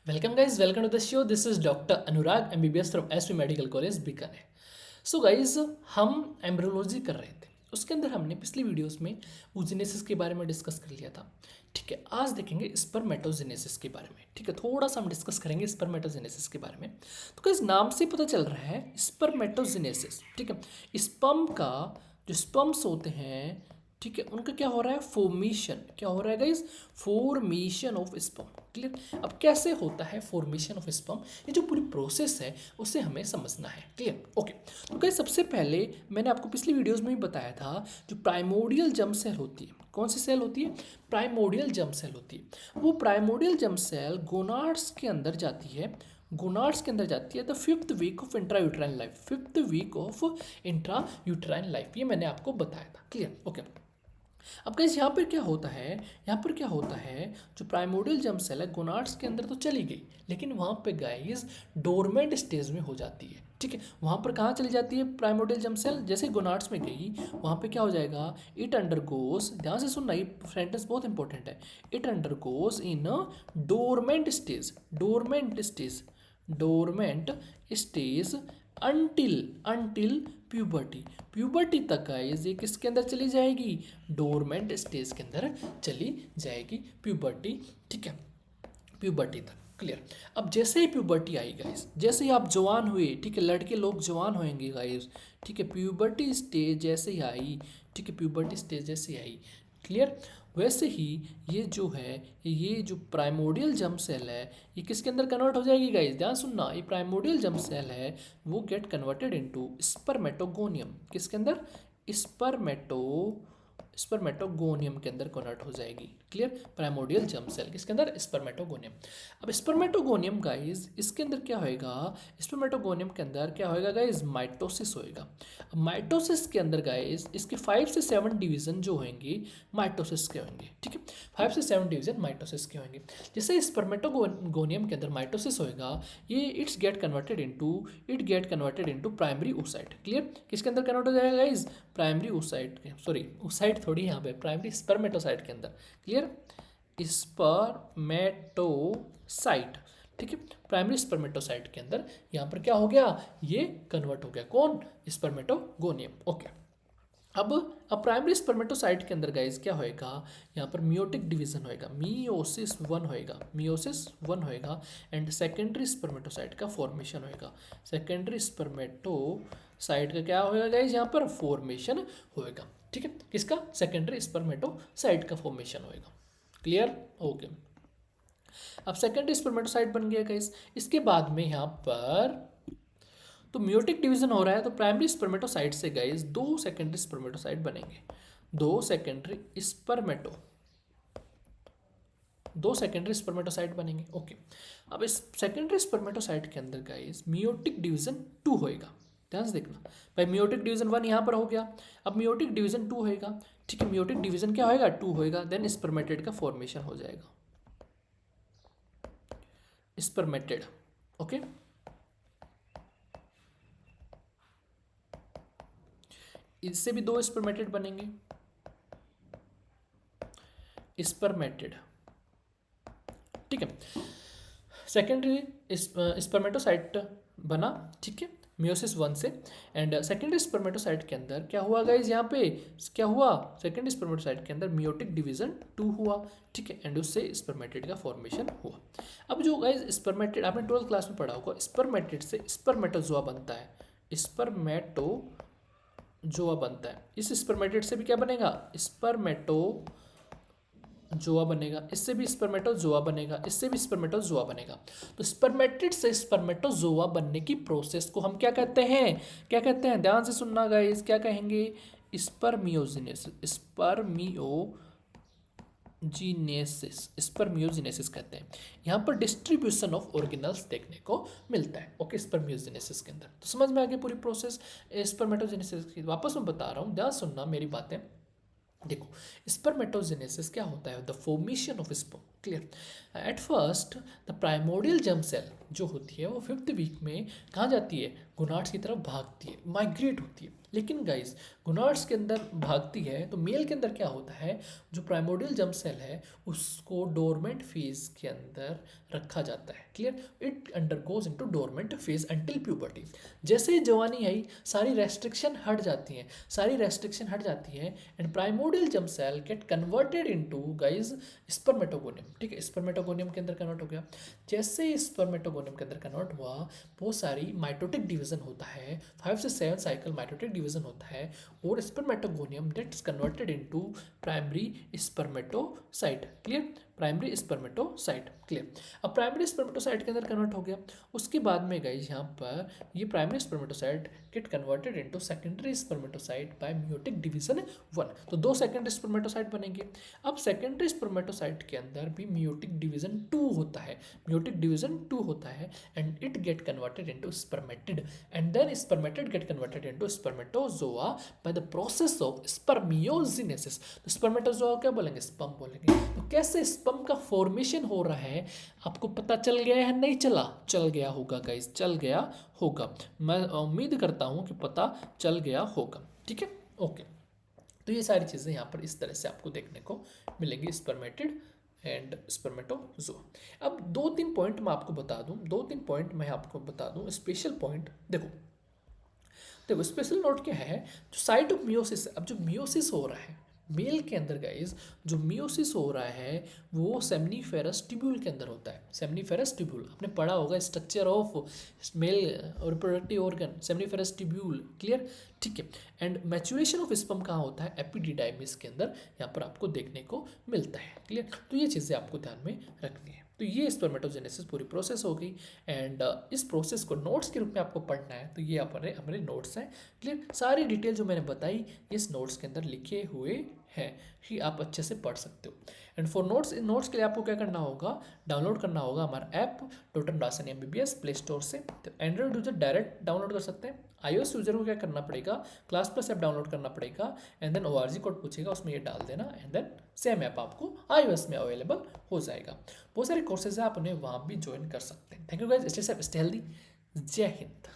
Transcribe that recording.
Welcome guys, welcome to the show. This is doctor Anurag MBBS from SV medical college Bikaner. So guys, हम embryology कर रहे थे। उसके अंदर हमने पिछली वीडियोस में ऊजिनेसिस के बारे में डिस्कस कर लिया था। ठीक है, आज देखेंगे स्पर्मेटोजेनेसिस के बारे में। ठीक है, थोड़ा सा हम डिस्कस करेंगे स्पर्मेटोजेनेसिस के बारे में। तो गाइज, नाम से पता चल रहा है स्पर्मेटोजेनेसिस। ठीक है, स्पर्म का जो स्पर्म्स होते हैं, ठीक है, उनका क्या हो रहा है, फॉर्मेशन। क्या हो रहा है guys, formation of sperm. Clear. अब कैसे होता है फॉर्मेशन ऑफ स्पर्म, ये जो पूरी प्रोसेस है उसे हमें समझना है। Clear, okay. तो गाइज, सबसे पहले मैंने आपको पिछली वीडियोस में भी बताया था, जो प्राइमोर्डियल जर्म सेल होती है, कौन सी सेल होती है, प्राइमोर्डियल जर्म सेल होती है। वो प्राइमोर्डियल जर्म सेल गोनाड्स के अंदर जाती है, गोनाड्स के अंदर जाती है the fifth week of intra uterine life, fifth week of intra uterine life, ये मैंने आपको बताया था। Clear, okay. अब गाइस, यहाँ पर क्या होता है, यहाँ पर क्या होता है, जो प्राइमोर्डियल जर्म सेल है गोनाड्स के अंदर तो चली गई, लेकिन वहाँ पे गाइस डोरमेंट स्टेज में हो जाती है। ठीक है, वहाँ पर कहाँ चली जाती है प्राइमोर्डियल जर्म सेल, जैसे गोनाड्स में गई वहाँ पे क्या हो जाएगा, इट अंडरगोस, ध्यान से सुनना, ये सेंटेंस बहुत इंपॉर्टेंट है, it undergoes in dormant stage, dormant stage, dormant stage until until puberty, puberty तक गाइस ये किसके अंदर चली जाएगी, डोरमेंट स्टेज के अंदर चली जाएगी प्यूबर्टी। ठीक है, प्यूबर्टी तक। क्लियर। अब जैसे ही प्यूबर्टी आई गाइस, जैसे ही आप जवान हुए, ठीक है, लड़के लोग जवान होंगे गाइस, ठीक है, प्यूबर्टी स्टेज जैसे ही आई, ठीक है, प्यूबर्टी स्टेज जैसे ही आई, क्लियर, वैसे ही ये जो है, ये जो प्राइमोर्डियल जर्म सेल है, ये किसके अंदर कन्वर्ट हो जाएगी गाइस, ध्यान सुनना, ये प्राइमोर्डियल जर्म सेल है, वो गेट कन्वर्टेड इनटू स्पर्मेटोगोनियम, किसके अंदर, स्पर्मेटो स्पर्मेटोगोनियम के अंदर कन्वर्ट हो जाएगी। क्लियर, प्राइमोर्डियल जर्म सेल किसके अंदर, स्पर्मेटोगोनियम। अब स्पर्मेटोगोनियम गाइस, इसके अंदर क्या होएगा, स्पर्मेटोगोनियम के अंदर क्या होएगा गाइस, माइटोसिस होएगा। अब माइटोसिस के अंदर गाइस इसके 5 से 7 डिवीजन जो होंगे माइटोसिस के होंगे। ठीक है, 5 से 7 डिवीजन माइटोसिस के होंगे। जैसे स्पर्मेटोगोनियम के अंदर माइटोसिस होएगा, ये it get converted into primary oocyte। Clear, किसके अंदर कन्वर्ट हो जाएगा गाइस, प्राइमरी oocyte के, सॉरी oocyte थोड़ी यहाँ पे, प्राइमरी स्पर्मेटोसाइट के अंदर। क्लियर, स्पर्मेटोसाइट, ठीक है, प्राइमरी स्पर्मेटोसाइट के अंदर यहाँ पर क्या हो गया, ये कन्वर्ट हो गया, कौन, स्पर्मेटोगोनियम। ओके। अब प्राइमरी स्पर्मेटोसाइट के अंदर गाइस क्या होएगा, यहाँ पर मियोटिक डिवीजन होएगा, मियोसिस वन होएगा, मियोसिस वन होएगा, एंड सेकेंडरी स्पर्मेटोसाइट का फॉर्मेशन होएगा, सेकेंडरी स्पर्मेटोसाइट का क्या होएगा गाइस, यहाँ पर फॉर्मेशन होएगा। ठीक है, किसका, सेकेंडरी स्पर्मेटोसाइट का फॉर्मेशन होएगा। Clear, okay. अब सेकेंडरी स्पर्मेटोसाइट बन गया गाइस, इसके बाद में यहाँ पर तो मियोटिक डिवीजन हो रहा है, तो प्राइमरी स्पर्मेटोसाइट से गाइस 2 सेकेंडरी स्पर्मेटोसाइट बनेंगे, 2 सेकेंडरी स्पर्मेटोसाइट बनेंगे। ओके। अब इस सेकेंडरी स्पर्मेटोसाइट के अंदर गाइस मियोटिक डिवीजन 2 होएगा, ध्यान से देखना भाई, मियोटिक डिवीजन 1 यहाँ पर हो गया, अब मियोटिक डिवीजन 2 होएगा। ठीक है, मियोटिक डिवीजन क्या होएगा, 2 होएगा, देन स्पर्मेटेड का फॉर्मेशन हो जाएगा, स्पर्मेटेड। ओके, इससे भी 2 स्पर्मेटेड बनेंगे, स्पर्मेटेड। ठीक है, सेकेंडरी स्पर्मेटोसाइट बना, ठीक है, मियोसिस 1 से, एंड सेकेंडरी स्पर्मेटोसाइट के अंदर क्या हुआ गाइज, यहाँ पे क्या हुआ, सेकेंडरी स्पर्मेटोसाइट के अंदर मियोटिक डिवीजन 2 हुआ। ठीक है, एंड उससे स्पर्मेटेड का फॉर्मेशन हुआ। अब जो गाइज स्पर्मेटेड, आपने 12th क्लास में पढ़ा होगा, स्पर्मेटेड से स्पर्मेटोजोआ बनता है, स्पर्मेटोजोआ बनता है, इस स्पर्मेटेड से भी क्या बनेगा, जोआ बनेगा, इससे भी स्पर्मेटोजोआ बनेगा, इससे भी स्पर्मेटोजोआ बनेगा। तो स्पर्मेटिड से स्पर्मेटोजोआ बनने की प्रोसेस को हम क्या कहते हैं, क्या कहते हैं, ध्यान से सुनना गाइस, क्या कहेंगे, स्पर्मियोजेनेसिस, स्पर्मियोजेनेसिस कहते हैं। यहाँ पर डिस्ट्रीब्यूशन ऑफ ऑर्गेनल्स देखने को मिलता है। ओके, स्पर्मियोजेनेसिस के अंदर तो समझ में आ गई पूरी प्रोसेस स्पर्मेटोजेनेसिस की। वापस मैं बता रहा हूँ, ध्यान सुनना मेरी बातें। देखो, स्पर्मेटोजेनेसिस क्या होता है, the formation of sperm. Clear, at first the primordial germ cell जो होती है वो 5th वीक में कहाँ जाती है, गोनाड्स की तरफ भागती है, माइग्रेट होती है। लेकिन गाइस गोनाड्स के अंदर भागती है तो मेल के अंदर क्या होता है, जो प्राइमोडियल जर्म सेल है उसको डोरमेंट फेज के अंदर रखा जाता है। Clear, it undergoes into dormant phase until puberty. जैसे ही जवानी आई सारी रेस्ट्रिक्शन हट जाती हैं, सारी रेस्ट्रिक्शन हट जाती है and primordial germ cell get converted into guys spermatogonium. ठीक है, स्पर्मेटोगोनियम के अंदर कन्वर्ट हो गया। जैसे ही स्पर्मेटोगोनियम के अंदर कन्वर्ट हुआ बहुत सारी माइटोटिक डिवीजन होता है, 5 से 7 साइकिल माइटोटिक डिवीजन होता है और spermatogonium that's converted into primary spermatocyte. Clear, primary spermatocyte. Clear, अब प्राइमरी स्पर्मेटोसाइट के अंदर कन्वर्ट हो गया। उसके बाद में गाइस यहाँ पर ये primary spermatocyte get converted into secondary spermatocyte by meiotic division 1। तो दो सेकेंडरी स्पर्मेटोसाइट बनेंगे। अब सेकेंडरी स्पर्मेटोसाइट के अंदर भी मेयोटिक डिवीजन 2 होता है, मेयोटिक डिवीजन 2 होता है and it get converted into spermatid and then spermatid get converted into spermatozoa by the process of spermiogenesis. तो स्पर्मेटोजोआ क्या बोलेंगे, स्पर्म बोलेंगे। तो कैसे स्पर्म का फॉर्मेशन हो रहा है आपको पता चल गया है, नहीं चला, चल गया होगा गाइस, चल गया होगा। मैं उम्मीद करता हूँ कि पता चल गया होगा। ठीक है, ओके। तो ये सारी चीज़ें यहाँ पर इस तरह से आपको देखने को मिलेंगी, स्पर्मेटिड एंड स्पर्मेटोजो। अब 2-3 पॉइंट मैं आपको बता दूं, 2-3 पॉइंट मैं आपको बता दूं, स्पेशल पॉइंट। देखो देखो स्पेशल नोट क्या है, जो साइट ऑफ मियोसिस, अब जो मियोसिस हो रहा है मेल के अंदर गाइज, जो मियोसिस हो रहा है वो सेमनीफेरस ट्यूब्यूल के अंदर होता है। सेमनीफेरस ट्यूब्यूल आपने पढ़ा होगा, structure of male reproductive organ, seminiferous tubule. Clear, ठीक है। एंड मैच्योरेशन ऑफ स्पर्म कहाँ होता है, एपिडिडाइमिस के अंदर यहाँ पर आपको देखने को मिलता है। क्लियर, तो ये चीज़ें आपको ध्यान में रखनी है। तो ये स्पर्मेटोजेनेसिस पूरी प्रोसेस हो गई एंड इस प्रोसेस को नोट्स के रूप में आपको पढ़ना है। तो ये हमारे हमारे नोट्स हैं। क्लियर, सारी डिटेल जो मैंने बताई इस नोट्स के अंदर लिखे हुए हैं, ही आप अच्छे से पढ़ सकते हो। And for notes, in notes के लिए आपको क्या करना होगा, डाउनलोड करना होगा हमारा ऐप टोटन रासन MBBS प्ले स्टोर से। तो एंड्रॉइड यूजर डायरेक्ट डाउनलोड कर सकते हैं, iOS यूजर को क्या करना पड़ेगा, क्लास प्लस ऐप डाउनलोड करना पड़ेगा एंड देन ORG कोड पूछेगा, उसमें ये डाल देना एंड देन सेम ऐप आपको iOS में अवेलेबल हो जाएगा। बहुत सारे कोर्सेज हैं, आप उन्हें वहाँ भी ज्वाइन कर सकते हैं। Thank you guys, stay safe, stay healthy, जय हिंद।